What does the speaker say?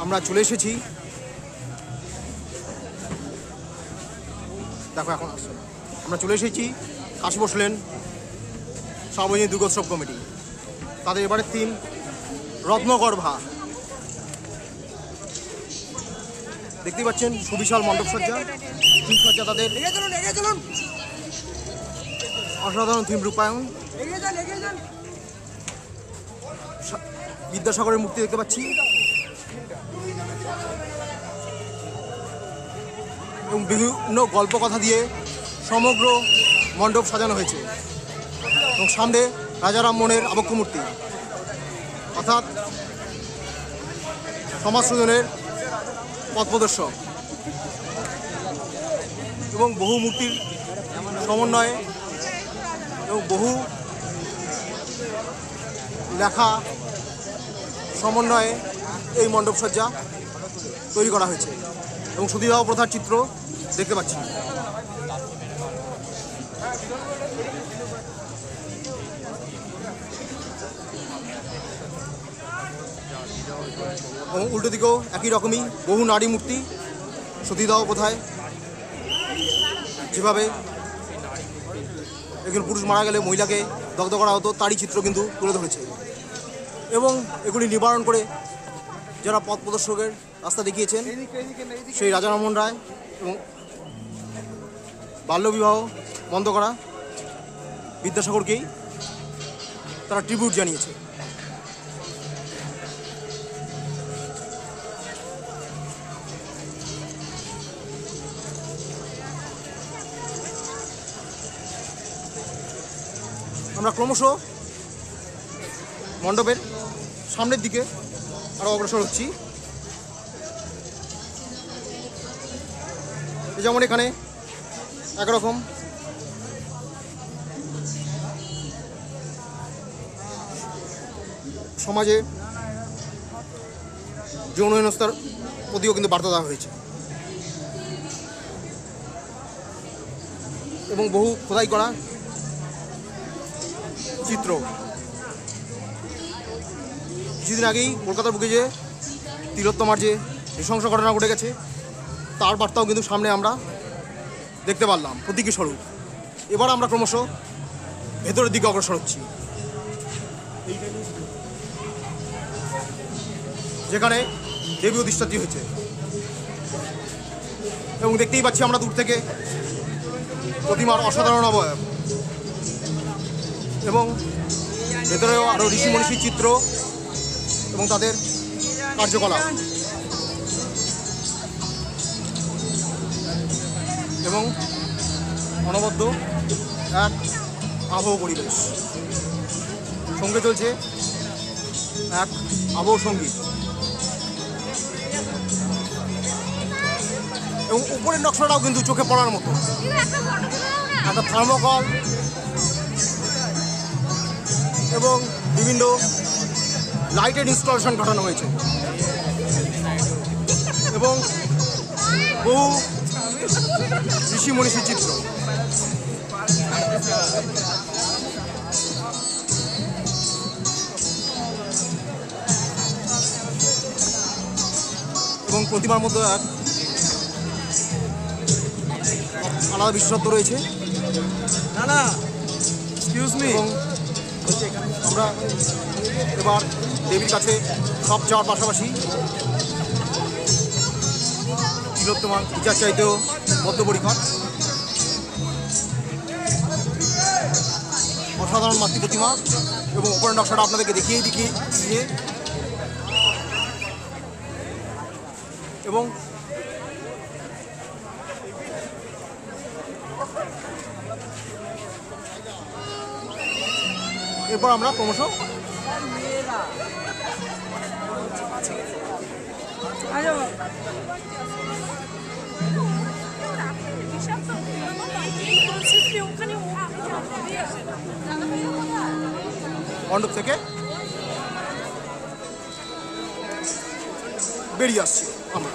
আমরা চলে এসেছি, দেখো এখন আসছে, আমরা চলে এসেছি কাশী বসলেন সার্বজনীন দুর্গোৎসব কমিটি। তাদের এবারের থিম রত্নগর্ভা। দেখতেই পাচ্ছেন সুবিশাল মণ্ডপ সজ্জা, থিম সজ্জা তাদের অসাধারণ থিম রূপায়ণ। বিদ্যাসাগরের মূর্তি দেখতে পাচ্ছি এবং বিভিন্ন গল্প কথা দিয়ে সমগ্র মণ্ডপ সাজানো হয়েছে এবং সামনে রাজা রামমোহনের আবক্ষ মূর্তি, অর্থাৎ সমাজ সৃজনের পথ প্রদর্শক এবং বহু মূর্তির সমন্বয়ে এবং বহু লেখা সমন্বয়ে এই মণ্ডপ সজ্জা তৈরি করা হয়েছে এবং সতীদাহ প্রথার চিত্র দেখতে পাচ্ছি। এবং উল্টো দিকেও একই রকমই বহু নারী মূর্তি সতীদাহ প্রথায় যেভাবে একজন পুরুষ মারা গেলে মহিলাকে দগ্ধ করা হতো তারই চিত্র কিন্তু তুলে ধরেছে এবং এগুলি নিবারণ করে যারা পথ প্রদর্শকের রাস্তা দেখিয়েছেন সেই রাজা রামমোহন রায় এবং বাল্যবিবাহ বন্ধ করা বিদ্যাসাগরকেই তারা ট্রিবিউট জানিয়েছে। আমরা ক্রমশ মণ্ডপের সামনের দিকে আরও অগ্রসর হচ্ছি। যেমন এখানে একরকম সমাজে যৌন হেনস্থার প্রতিও কিন্তু বার্তা দেওয়া হয়েছে এবং বহু খোদাই করা চিত্র। কিছুদিন আগেই কলকাতার বুকে যে তিলোত্তমার যে নৃশংস ঘটনা ঘটে গেছে তার বার্তাও কিন্তু সামনে আমরা দেখতে পারলাম প্রতীকী স্বরূপ। এবার আমরা ক্রমশ ভেতরের দিকে অগ্রসর হচ্ছি, যেখানে দেবী অধিষ্ঠাত্রী হয়েছে এবং দেখতেই পাচ্ছি আমরা দূর থেকে প্রতিমার অসাধারণ অবয়ব এবং ভেতরেও আরও ঋষি মনীষীর চিত্র এবং তাদের কার্যকলাপ এবং অনবদ্য এক আবহ পরিবেশ। সঙ্গে চলছে এক আবহ সঙ্গীত এবং উপরের নকশাটাও কিন্তু চোখে পড়ার মতো। একটা থার্মোকল এবং বিভিন্ন লাইটের ইনস্টলেশন ঘটানো হয়েছে এবং বহু ঋষি মনীষীর চিত্র এবং প্রতিমার মধ্যে এক আলাদা বিশেষত্ব রয়েছে। এবং আমরা এবার দেবীর কাছে সব চাওয়ার পাশাপাশি তিলোত্তমার বিচার চাইতেও বদ্ধপরিকর। অসাধারণ মাতৃ প্রতিমা এবং উপরের নকশাটা আপনাদেরকে দেখিয়ে দিয়ে এবং এরপর আমরা ক্রমশ মণ্ডপ থেকে বেরিয়ে আসছি আমরা।